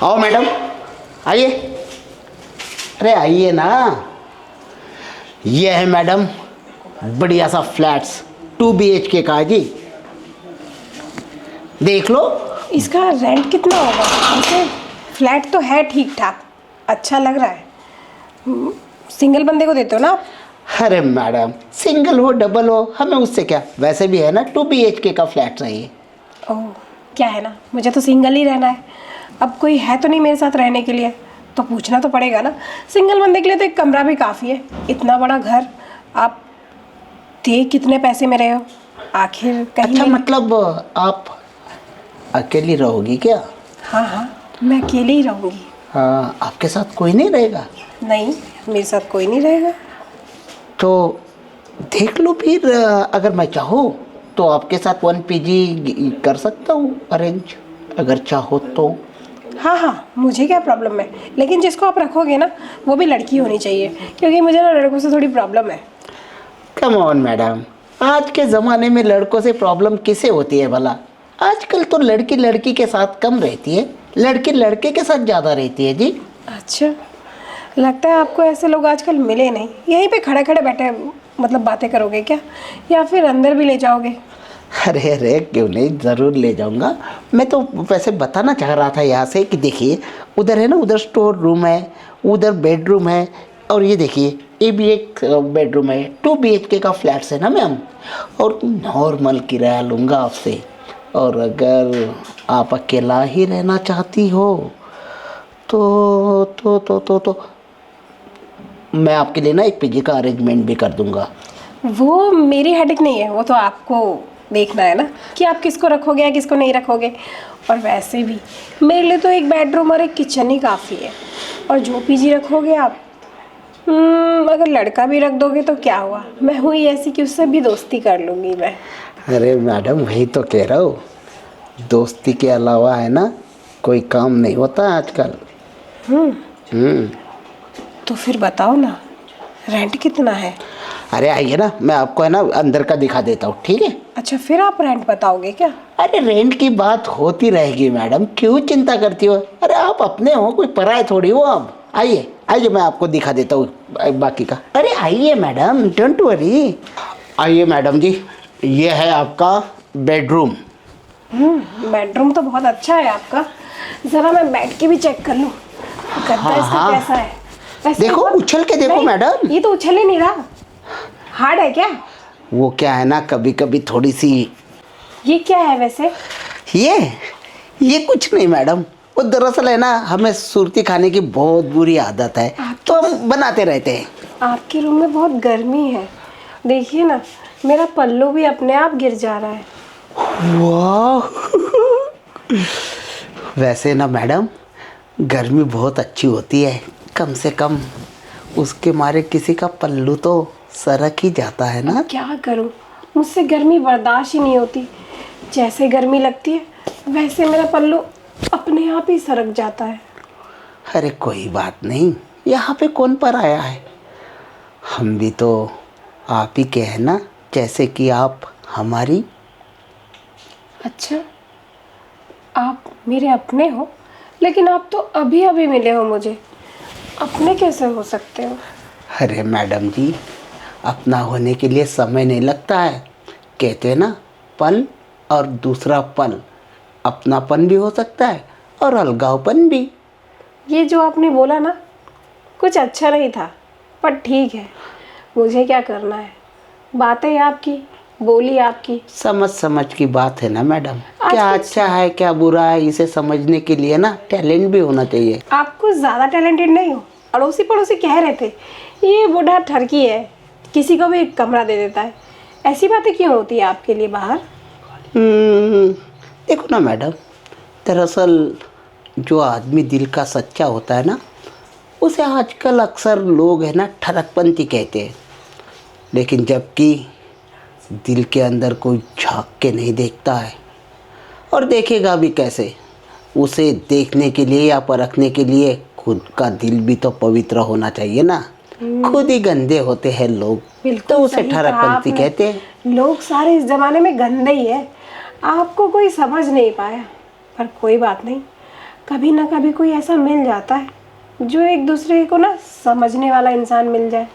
आओ मैडम, आइए। अरे आइए ना। ये है मैडम बढ़िया सा फ्लैट्स 2 BHK का है जी। देख लो। इसका रेंट कितना होगा? वैसे फ्लैट तो है ठीक ठाक, अच्छा लग रहा है। सिंगल बंदे को देते हो ना आप? अरे मैडम, सिंगल हो डबल हो हमें उससे क्या, वैसे भी है ना 2 BHK का फ्लैट चाहिए। ओह, क्या है ना, मुझे तो सिंगल ही रहना है। अब कोई है तो नहीं मेरे साथ रहने के लिए, तो पूछना तो पड़ेगा ना। सिंगल बंदे के लिए तो एक कमरा भी काफ़ी है। इतना बड़ा घर आप दे कितने पैसे में रहे हो आखिर? कहीं अच्छा, नहीं। मतलब आप अकेली रहोगी क्या? हाँ हाँ, मैं अकेली ही रहूँगी। हाँ, आपके साथ कोई नहीं रहेगा? नहीं, मेरे साथ कोई नहीं रहेगा। तो देख लो फिर, अगर मैं चाहूँ तो आपके साथ 1 PG कर सकता हूँ अरेंज, अगर चाहो तो। हाँ हाँ, मुझे क्या प्रॉब्लम है, लेकिन जिसको आप रखोगे ना वो भी लड़की होनी चाहिए, क्योंकि मुझे ना लड़कों से थोड़ी प्रॉब्लम है। कम ऑन मैडम, आज के ज़माने में लड़कों से प्रॉब्लम किसे होती है भला? आजकल तो लड़की लड़की के साथ कम रहती है, लड़की लड़के के साथ ज़्यादा रहती है जी। अच्छा, लगता है आपको ऐसे लोग आजकल मिले नहीं। यहीं पे खड़े खड़े बैठे मतलब बातें करोगे क्या, या फिर अंदर भी ले जाओगे? अरे अरे, क्यों नहीं, ज़रूर ले जाऊंगा। मैं तो वैसे बताना चाह रहा था यहाँ से कि देखिए, उधर है ना, उधर स्टोर रूम है, उधर बेडरूम है, और ये देखिए ये भी एक बेडरूम है। 2 BHK का फ्लैट्स है ना मैम, और नॉर्मल किराया लूँगा आपसे। और अगर आप अकेला ही रहना चाहती हो तो मैं आपके लिए ना एक PG का अरेंजमेंट भी कर दूंगा। वो मेरी हेडेक नहीं है, वो तो आपको देखना है ना कि आप किसको रखोगे या किसको नहीं रखोगे। और वैसे भी मेरे लिए तो एक बेडरूम और एक किचन ही काफ़ी है। और जो पीजी रखोगे आप, अगर लड़का भी रख दोगे तो क्या हुआ, मैं हुई ऐसी कि उससे भी दोस्ती कर लूँगी मैं। अरे मैडम, वही तो कह रहा हूँ, दोस्ती के अलावा है ना कोई काम नहीं होता आजकल। तो फिर बताओ ना, रेंट कितना है? अरे आइए ना, मैं आपको है ना अंदर का दिखा देता हूँ, ठीक है? अच्छा, फिर आप रेंट बताओगे क्या? अरे रेंट की बात होती रहेगी मैडम, क्यों चिंता करती हो? अरे आप अपने हो, कोई पराये थोड़ी हो आप। आइए आइए, मैं आपको दिखा देता हूँ बाकी का। अरे आइए मैडम, डोंट वरी। आइए मैडम जी, ये है आपका बेडरूम। बेडरूम तो बहुत अच्छा है आपका। ज़रा मैं बैठ के भी चेक कर लूँ, गद्दा हाँ, इसका हाँ। कैसा है? वैसे देखो, बहुत- उछल के देखो नहीं, मैडम। ये तो उछल ही नहीं रहा। हार्ड है क्या? वो क्या है ना, कभी कभी थोड़ी सी। ये क्या है वैसे? ये कुछ नहीं मैडम, वो दरअसल है ना, हमें सुर्ती खाने की बहुत बुरी आदत है, तो हम बनाते रहते हैं। आपके रूम में बहुत गर्मी है, देखिए ना, मेरा पल्लू भी अपने आप गिर जा रहा है। वाह। वैसे ना मैडम, गर्मी बहुत अच्छी होती है, कम से कम उसके मारे किसी का पल्लू तो सरक ही जाता है ना। क्या करूं, मुझसे गर्मी बर्दाश्त ही नहीं होती। जैसे गर्मी लगती है वैसे मेरा पल्लू अपने आप ही सरक जाता है। अरे कोई बात नहीं, यहाँ पे कौन पर आया है, हम भी तो आप ही के हैं ना, जैसे कि आप हमारी। अच्छा, आप मेरे अपने हो, लेकिन आप तो अभी अभी मिले हो मुझे, अपने कैसे हो सकते हो? अरे मैडम जी, अपना होने के लिए समय नहीं लगता है, कहते हैं ना, पल और दूसरा पल, अपनापन भी हो सकता है और अलगावपन भी। ये जो आपने बोला ना, कुछ अच्छा नहीं था, पर ठीक है, मुझे क्या करना है। बातें आपकी, बोली आपकी। समझ समझ की बात है ना मैडम, आज क्या कुछ- अच्छा है क्या बुरा है, इसे समझने के लिए ना टैलेंट भी होना चाहिए। आप कुछ ज़्यादा टैलेंटेड नहीं हो। अड़ोसी पड़ोसी कह रहे थे ये बूढ़ा ठरकी है, किसी को भी कमरा दे देता है। ऐसी बातें क्यों होती है आपके लिए बाहर? देखो ना मैडम, दरअसल जो आदमी दिल का सच्चा होता है ना, उसे आजकल अक्सर लोग है ना ठरकपंती कहते हैं, लेकिन जबकि दिल के अंदर कोई झांक के नहीं देखता है, और देखेगा भी कैसे, उसे देखने के लिए या परखने के लिए खुद का दिल भी तो पवित्र होना चाहिए ना। खुद ही गंदे होते हैं लोग, बिल्कुल तो उसे सही कहा ठरकपंती आपने। कहते हैं। लोग सारे इस जमाने में गंदे ही है, आपको कोई समझ नहीं पाया, पर कोई बात नहीं। कभी ना कभी कोई ऐसा मिल जाता है जो एक दूसरे को ना समझने वाला इंसान मिल जाए।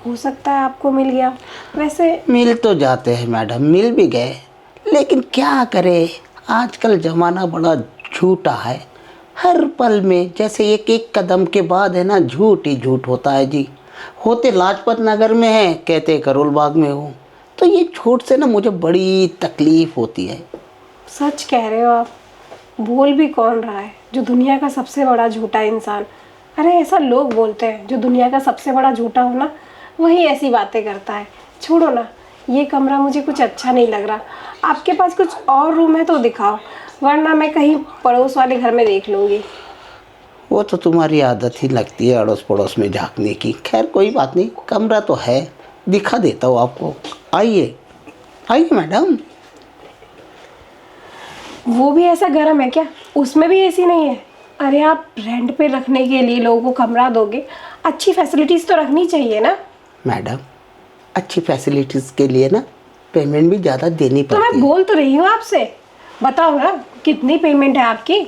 हो सकता है आपको मिल गया। वैसे मिल तो जाते हैं मैडम, मिल भी गए, लेकिन क्या करें, आजकल ज़माना बड़ा झूठा है। हर पल में जैसे एक एक कदम के बाद है ना, झूठ ही झूठ होता है जी। होते लाजपत नगर में है, कहते करोल बाग में हूँ। तो ये झूठ से ना मुझे बड़ी तकलीफ़ होती है। सच कह रहे हो आप। बोल भी कौन रहा है, जो दुनिया का सबसे बड़ा झूठा इंसान। अरे ऐसा लोग बोलते हैं, जो दुनिया का सबसे बड़ा झूठा हो ना, वही ऐसी बातें करता है। छोड़ो ना, ये कमरा मुझे कुछ अच्छा नहीं लग रहा। आपके पास कुछ और रूम है तो दिखाओ, वरना मैं कहीं पड़ोस वाले घर में देख लूँगी। वो तो तुम्हारी आदत ही लगती है अड़ोस पड़ोस में झांकने की। खैर कोई बात नहीं, कमरा तो है, दिखा देता हूँ आपको। आइए आइए मैडम। वो भी ऐसा गर्म है क्या? उसमें भी एसी नहीं है? अरे आप रेंट पे रखने के लिए लोगों को कमरा दोगे, अच्छी फैसिलिटीज़ तो रखनी चाहिए ना। मैडम, अच्छी फैसिलिटीज़ के लिए ना पेमेंट भी ज़्यादा देनी तो पड़ती मैं है। बोल तो रही हूँ आपसे, बताओ ना कितनी पेमेंट है आपकी।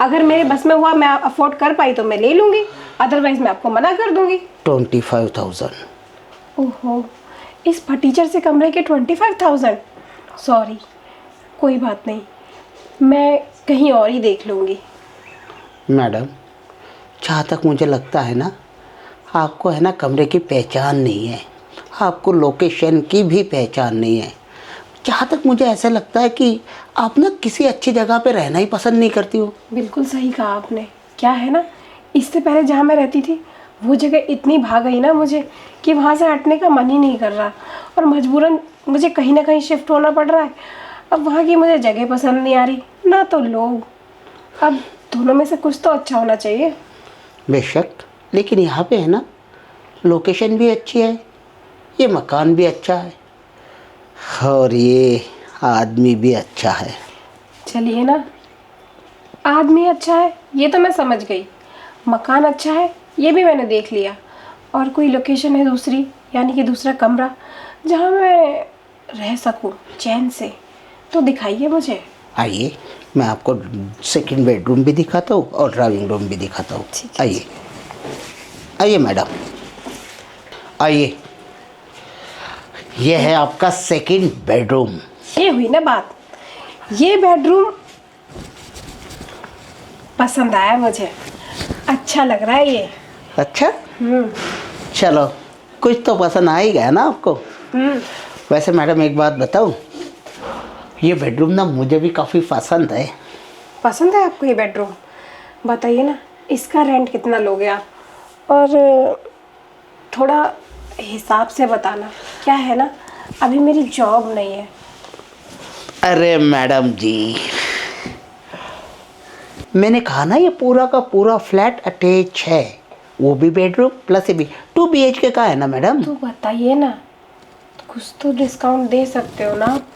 अगर मेरे बस में हुआ, मैं अफोर्ड कर पाई तो मैं ले लूँगी, अदरवाइज मैं आपको मना कर दूँगी। 25,000। ओहो, इस फटीचर से कमरे के 25,000? सॉरी, कोई बात नहीं, मैं कहीं और ही देख लूँगी। मैडम, जहाँ तक मुझे लगता है ना, आपको है ना कमरे की पहचान नहीं है, आपको लोकेशन की भी पहचान नहीं है। जहाँ तक मुझे ऐसा लगता है कि आप ना किसी अच्छी जगह पे रहना ही पसंद नहीं करती हो। बिल्कुल सही कहा आपने। क्या है ना, इससे पहले जहाँ मैं रहती थी वो जगह इतनी भा गई ना मुझे कि वहाँ से हटने का मन ही नहीं कर रहा, और मजबूरन मुझे कहीं ना कहीं शिफ्ट होना पड़ रहा है। अब वहाँ की मुझे जगह पसंद नहीं आ रही, ना तो लोग। अब दोनों में से कुछ तो अच्छा होना चाहिए। बेशक, लेकिन यहाँ पे है ना लोकेशन भी अच्छी है, ये मकान भी अच्छा है, और ये आदमी भी अच्छा है। चलिए ना, आदमी अच्छा है ये तो मैं समझ गई, मकान अच्छा है ये भी मैंने देख लिया, और कोई लोकेशन है दूसरी, यानी कि दूसरा कमरा जहाँ मैं रह सकूँ चैन से, तो दिखाइए मुझे। आइए, मैं आपको सेकंड बेडरूम भी दिखाता हूँ और ड्राइंग रूम भी दिखाता हूँ। ठीक है। आइए आइए मैडम, आइए। ये है आपका सेकंड बेडरूम। ये हुई ना बात, ये बेडरूम पसंद आया मुझे, अच्छा लग रहा है ये। अच्छा, चलो, कुछ तो पसंद आ ही गया ना आपको। वैसे मैडम एक बात बताऊँ, ये बेडरूम ना मुझे भी काफ़ी पसंद है। पसंद है आपको ये बेडरूम? बताइए ना, इसका रेंट कितना लोगे आप, और थोड़ा हिसाब से बताना। क्या है ना, अभी मेरी जॉब नहीं है। अरे मैडम जी, मैंने कहा ना ये पूरा का पूरा फ्लैट अटैच है, वो भी बेडरूम प्लस ये भी 2 BHK का है ना मैडम। तो बताइए ना, कुछ तो डिस्काउंट दे सकते हो ना आप।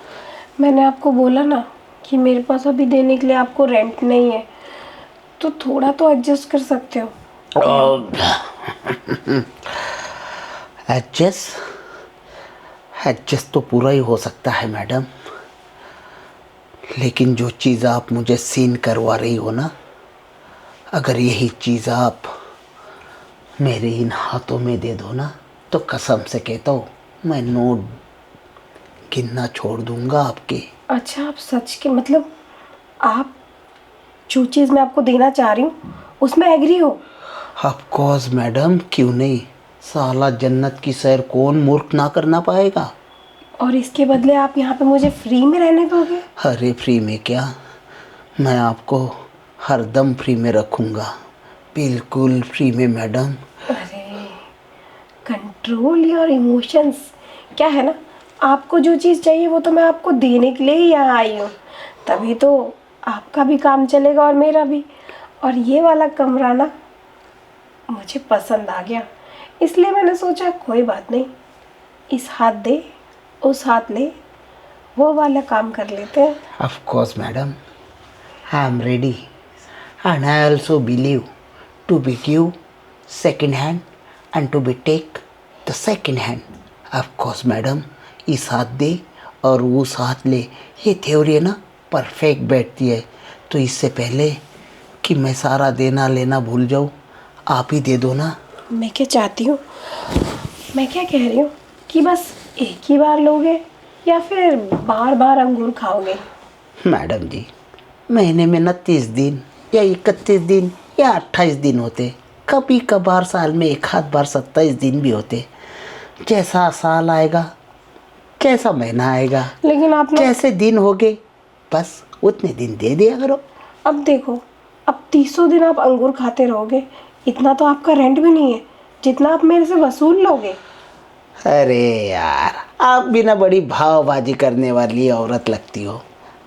मैंने आपको बोला ना कि मेरे पास अभी देने के लिए आपको रेंट नहीं है, तो थोड़ा तो एडजस्ट कर सकते हो। एडजस्ट तो पूरा ही हो सकता है मैडम, लेकिन जो चीज़ आप मुझे सीन करवा रही हो ना, अगर यही चीज़ आप मेरे इन हाथों में दे दो ना, तो कसम से कहता हूँ मैं नोट गिनना छोड़ दूंगा आपके। अच्छा, आप सच के मतलब आप जो चीज़ मैं आपको देना चाह रही हूँ उसमें एग्री हो? ऑफ कोर्स मैडम, क्यों नहीं। साला जन्नत की सैर कौन मूर्ख ना करना पाएगा। और इसके बदले आप यहाँ पे मुझे फ्री में रहने दोगे? अरे फ्री में क्या, मैं आपको हरदम फ्री में रखूँगा, बिल्कुल फ्री में मैडम। अरे, कंट्रोल योर इमोशंस। क्या है ना, आपको जो चीज़ चाहिए वो तो मैं आपको देने के लिए ही यहाँ आई हूँ, तभी तो आपका भी काम चलेगा और मेरा भी। और ये वाला कमरा ना मुझे पसंद आ गया, इसलिए मैंने सोचा कोई बात नहीं, इस हाथ दे उस हाथ ले, वो वाला काम कर लेते हैं। Of course madam, I am ready and I also believe to be give second hand and to be take the second hand. Of course madam, इस हाथ दे और उस हाथ ले, ये थ्योरी है ना परफेक्ट बैठती है। तो इससे पहले कि मैं सारा देना लेना भूल जाऊँ, आप ही दे दो ना। मैं क्या चाहती हूँ, मैं क्या कह रही हूँ कि बस एक ही बार लोगे या फिर बार बार अंगूर खाओगे? मैडम जी, महीने में न 30 दिन या 31 दिन या 28 दिन होते, कभी कभार साल में एक आध बार 27 दिन भी होते। जैसा साल आएगा, कैसा महीना आएगा, लेकिन आप ना, कैसे दिन होगे, बस उतने दिन दे दिया करो। अब देखो, अब 300 दिन आप अंगूर खाते रहोगे, इतना तो आपका रेंट भी नहीं है जितना आप मेरे से वसूल लोगे। अरे यार, आप भी ना बड़ी भावबाजी करने वाली औरत लगती हो।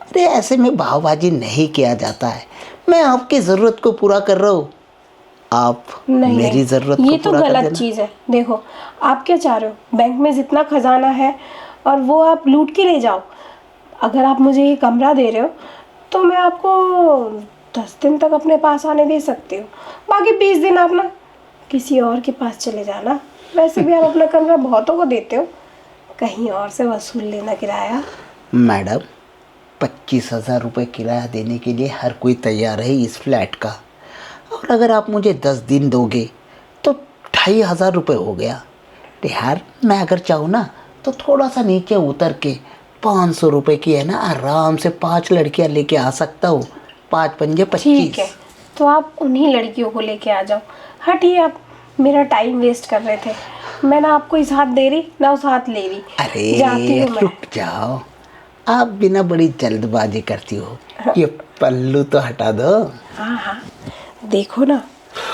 अरे ऐसे में भावबाजी नहीं किया जाता है। मैं आपकी ज़रूरत को पूरा कर रहा हूँ, आप नहीं मेरी नहीं, ज़रूरत ये को तो पूरा कर गलत देना। चीज़ है। देखो, आप क्या चाह रहे हो, बैंक में जितना खजाना है और वो आप लूट के ले जाओ। अगर आप मुझे ये कमरा दे रहे हो तो मैं आपको 10 दिन तक अपने पास आने दे सकती हूँ, बाकी 20 दिन आप ना किसी और के पास चले जाना। वैसे भी आप अपना कमरा बहुतों को देते हो, कहीं और से वसूल लेना किराया। मैडम, 25,000 रुपये किराया देने के लिए हर कोई तैयार है इस फ्लैट का, और अगर आप मुझे 10 दिन दोगे तो 2,500 रुपये हो गया। तो यार, मैं अगर चाहूँ ना तो थोड़ा सा नीचे उतर के 500 रुपये की है ना आराम से 5 लड़कियाँ लेके आ सकता हूँ। 5 पंजे 25। ठीक है, तो आप उन्हीं लड़कियों को लेके आ जाओ। हटिए, आप मेरा टाइम वेस्ट कर रहे थे। मैं ना आपको इस हाथ दे रही ना उस हाथ ले रही, जाती अरे हूँ मैं। रुक जाओ, आप बिना बड़ी जल्दबाजी करती हो। ये पल्लू तो हटा दो। हाँ हाँ, देखो ना,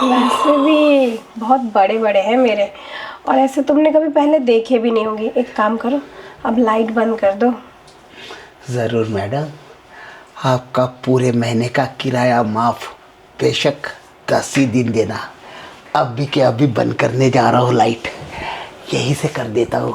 वैसे भी बहुत बड़े बड़े हैं मेरे, और ऐसे तुमने कभी पहले देखे भी नहीं होंगे। एक काम करो, अब लाइट बंद कर दो। ज़रूर मैडम, आपका पूरे महीने का किराया माफ़, बेशक 10 ही दिन देना। अभी के अभी बंद करने जा रहा हूँ लाइट, यहीं से कर देता हूँ।